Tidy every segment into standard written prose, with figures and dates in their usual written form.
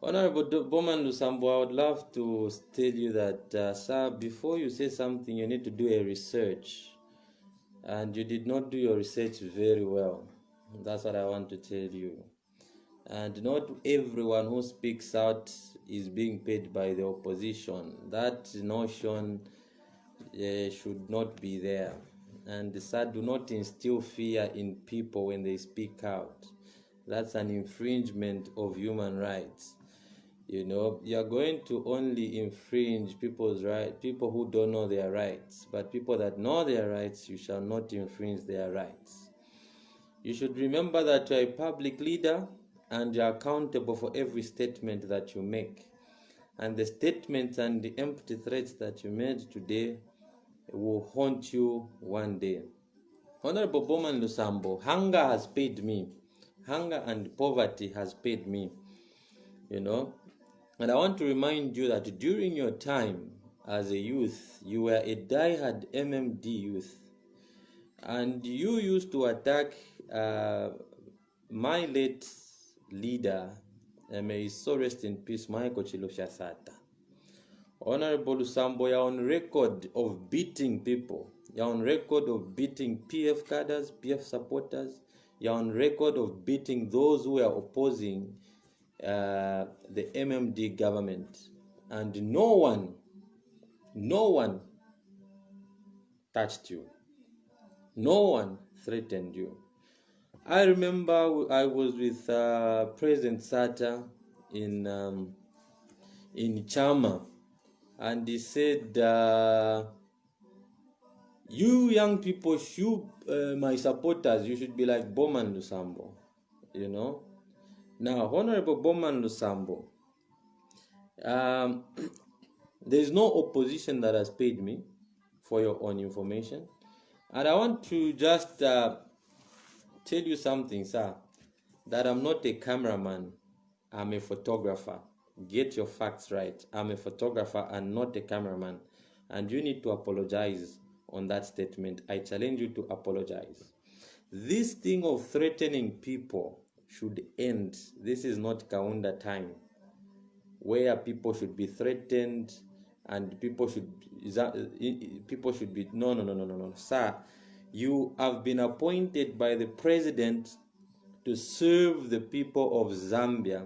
Honorable Bowman Lusambo, I would love to tell you that, sir, before you say something, you need to do a research. And you did not do your research very well. That's what I want to tell you. And not everyone who speaks out is being paid by the opposition. That notion should not be there. And sir, do not instill fear in people when they speak out. That's an infringement of human rights. You know, you're going to only infringe people's rights, people who don't know their rights. But people that know their rights, you shall not infringe their rights. You should remember that you're a public leader and you're accountable for every statement that you make. And the statements and the empty threats that you made today will haunt you one day. Honorable Bowman Lusambo, hunger has paid me. Hunger and poverty has paid me. You know, and I want to remind you that during your time as a youth, you were a die-hard MMD youth. And you used to attack my late leader, may his soul rest in peace, Michael Chiloshasata. Honorable Lusambo, you're on record of beating people. You're on record of beating PF cadres, PF supporters. You're on record of beating those who are opposing the MMD government, and no one touched you, no one threatened you. I remember I was with President Sata in Chama, and he said, you young people, my supporters, you should be like Bowman Lusambo, you know. Now, Honorable Bowman Lusambo, there is no opposition that has paid me, for your own information. And I want to just tell you something, sir, that I'm not a cameraman, I'm a photographer. Get your facts right. I'm a photographer and not a cameraman. And you need to apologize on that statement. I challenge you to apologize. This thing of threatening people should end. This is not Kaunda time, where people should be threatened and people should be no, sir. You have been appointed by the president to serve the people of Zambia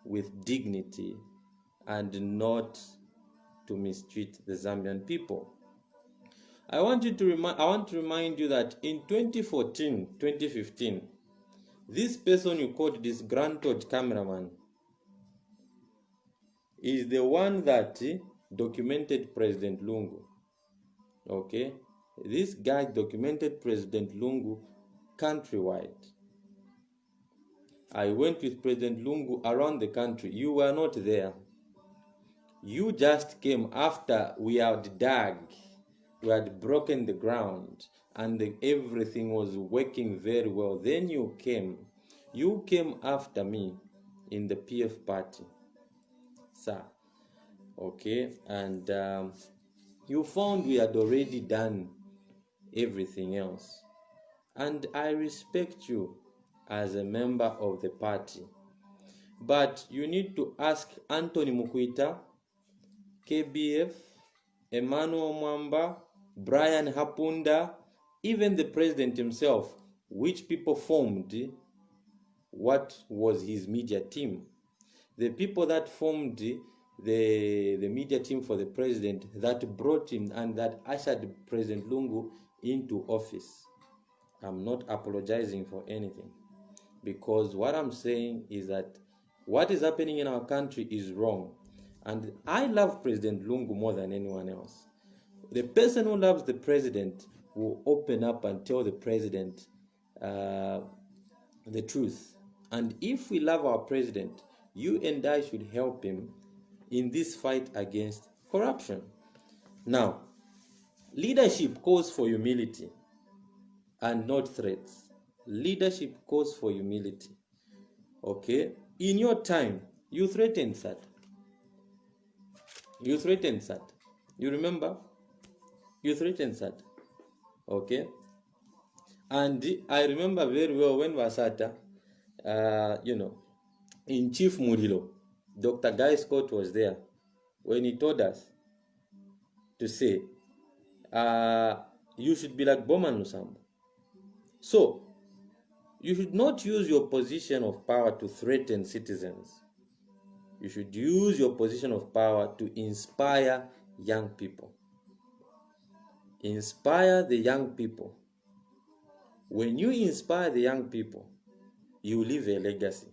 with dignity and not to mistreat the Zambian people. I want to remind you that in 2014, 2015, this person you called disgruntled cameraman is the one that documented President Lungu. Okay? This guy documented President Lungu countrywide. I went with President Lungu around the country. You were not there. You just came after we had dug, we had broken the ground, and everything was working very well. Then you came. You came after me in the PF party, sir. Okay, and you found we had already done everything else. And I respect you as a member of the party. But you need to ask Anthony Mukwita, KBF, Emmanuel Mwamba, Brian Hapunda, even the president himself, which people formed what was his media team. The people that formed the media team for the president, that brought him and that ushered President Lungu into office. I'm not apologizing for anything, because what I'm saying is that what is happening in our country is wrong. And I love President Lungu more than anyone else. The person who loves the president will open up and tell the president the truth. And if we love our president, you and I should help him in this fight against corruption. Now, leadership calls for humility and not threats. Leadership calls for humility. Okay? In your time, you threatened that. You threatened that. You remember? You threatened that. Okay? And I remember very well when Wasata, in Chief Murilo, Dr. Guy Scott was there when he told us to say, you should be like Bowman Lusambo. So, you should not use your position of power to threaten citizens. You should use your position of power to inspire young people. Inspire the young people. When you inspire the young people, you leave a legacy.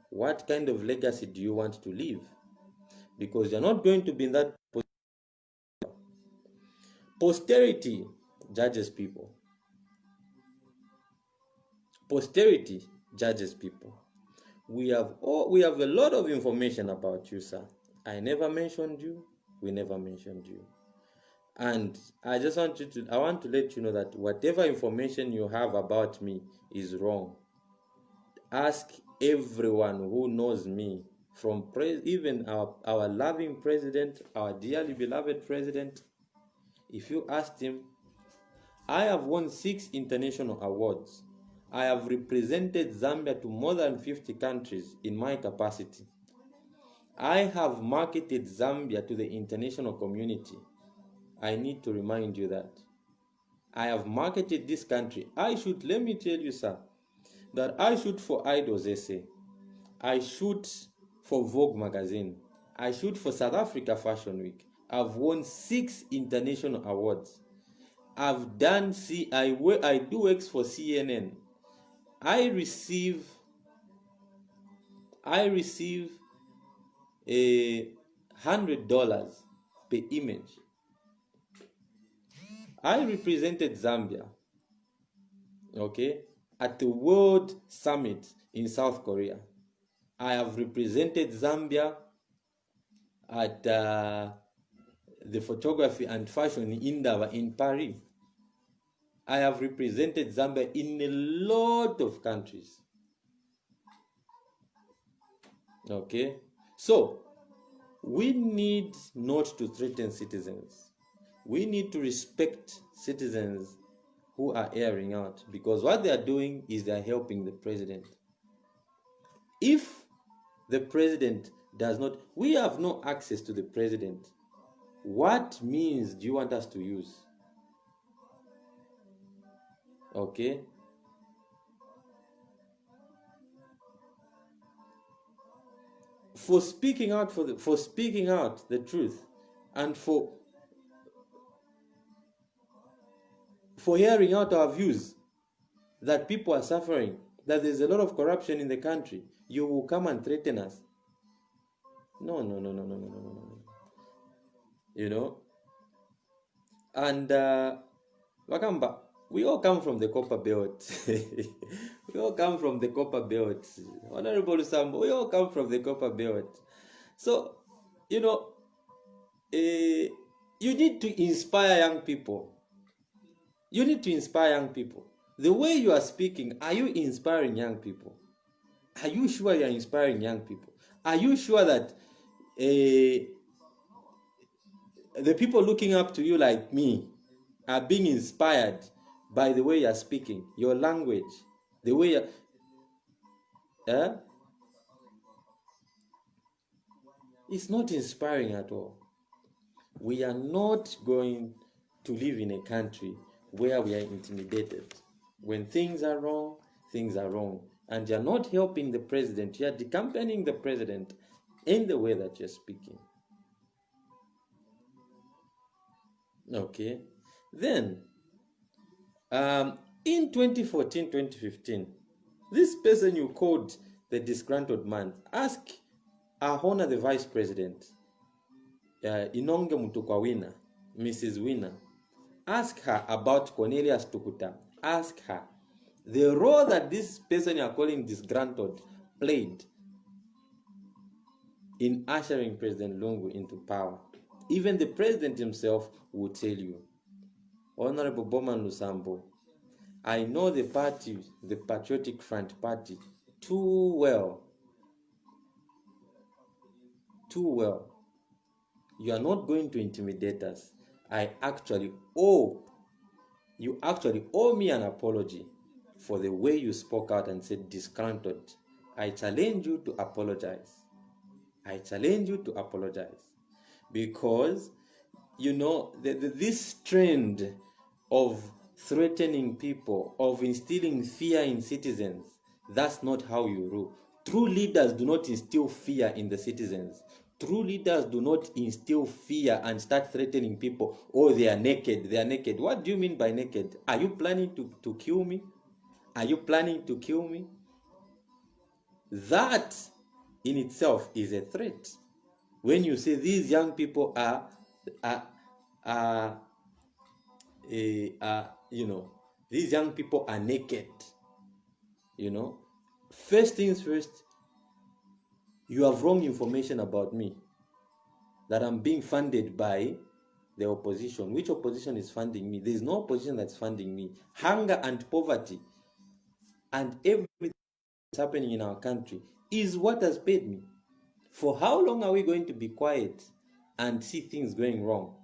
What kind of legacy do you want to leave? Because you're not going to be in that position. Posterity judges people. Posterity judges people. We have a lot of information about you, sir. I never mentioned you. We never mentioned you. And I want to let you know that whatever information you have about me is wrong. Ask everyone who knows me, from even our loving president, our dearly beloved president. If you asked him, I have won 6 international awards. I have represented Zambia to more than 50 countries in my capacity. I have marketed Zambia to the international community. I need to remind you that. I have marketed this country. Let me tell you, sir, that I shoot for Idol's essay. I shoot for Vogue magazine. I shoot for South Africa Fashion Week. I've won 6 international awards. I've done I do X for CNN. I receive $100 per image. I represented Zambia, okay, at the World Summit in South Korea. I have represented Zambia at the photography and fashion in Indaba in Paris. I have represented Zambia in a lot of countries. Okay, so we need not to threaten citizens. We need to respect citizens who are airing out, because what they are doing is they are helping the president. If the president does not, we have no access to the president. What means do you want us to use? Okay. For speaking out the truth, and for hearing out our views that people are suffering, that there's a lot of corruption in the country, you will come and threaten us. No. You know? And Wakamba, we all come from the copper belt. We all come from the copper belt. Honorable Sambo, we all come from the copper belt. So, you know, you need to inspire young people. You need to inspire young people. The way you are speaking, are you inspiring young people? Are you sure you are inspiring young people? Are you sure that the people looking up to you like me are being inspired by the way you are speaking, your language, the way you it's not inspiring at all. We are not going to live in a country where we are intimidated. When things are wrong, things are wrong. And you're not helping the president. You're accompanying the president in the way that you're speaking. Okay. Then, in 2014, 2015, this person you called the disgruntled man, ask our honor the vice president, Inonge Mutukwa Winner, Mrs. Winner. Ask her about Cornelius Tukuta. Ask her the role that this person you are calling disgruntled played in ushering President Lungu into power. Even the president himself will tell you. Honorable Bowman Lusambo, I know the party, the Patriotic Front Party, too well. Too well. You are not going to intimidate us. You actually owe me an apology for the way you spoke out and said disgruntled. I challenge you to apologize. I challenge you to apologize. Because, this trend of threatening people, of instilling fear in citizens, that's not how you rule. True leaders do not instill fear in the citizens. True leaders do not instill fear and start threatening people. Oh, they are naked. They are naked. What do you mean by naked? Are you planning to kill me? Are you planning to kill me? That in itself is a threat. When you say these young people are these young people are naked, first things first, you have wrong information about me, that I'm being funded by the opposition. Which opposition is funding me? There is no opposition that's funding me. Hunger and poverty and everything that's happening in our country is what has paid me. For how long are we going to be quiet and see things going wrong?